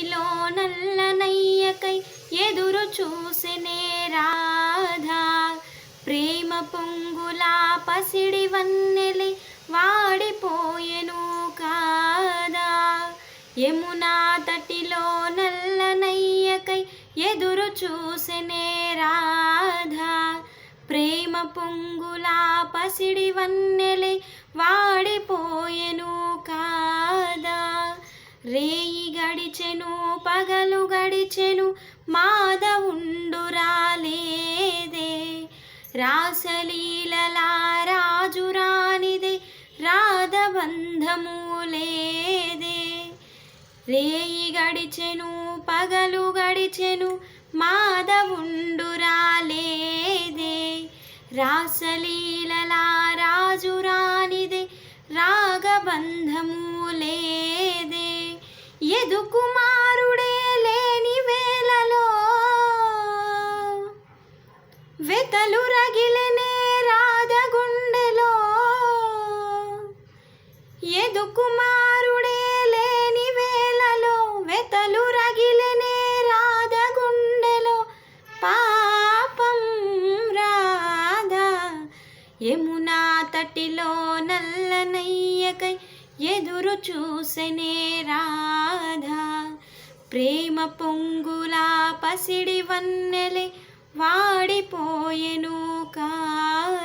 తటిలో నల్లనయ్యకై ఎదురు చూసెనే రాధా. ప్రేమ పొంగుల పసిడి వన్నెలే వాడిపోయెను కాదా. యమునా తటిలో నల్లనయ్యకై ఎదురు చూసెనే రాధా. ప్రేమ పొంగుల పసిడి వన్నెలే వాడిపోయెను కాదా. రేయి గడిచెను పగలు గడిచెను మాధవుండు రాలేదే. రాసలీలల రాజు రానిదే రాధబంధము లేదే. రేయి గడిచెను పగలు గడిచెను మాధవుండు రాలేదే. రాసలీలల రాజు రానిదే రాగబంధము లేదే. యదుకుమారుడే లేని వేళలో వెతలు రగిలెనే రాధ గుండెలో. యదుకుమారుడే లేని వేళలో వెతలు రగిలెనే రాధ గుండెలో. పాపం రాధా. యమునా తటిలో నల్లనయ్యకై ఎదురు చూసెనే రాధా. ప్రేమ పొంగుల పసిడి వన్నెలే వాడిపోయెను కాదా.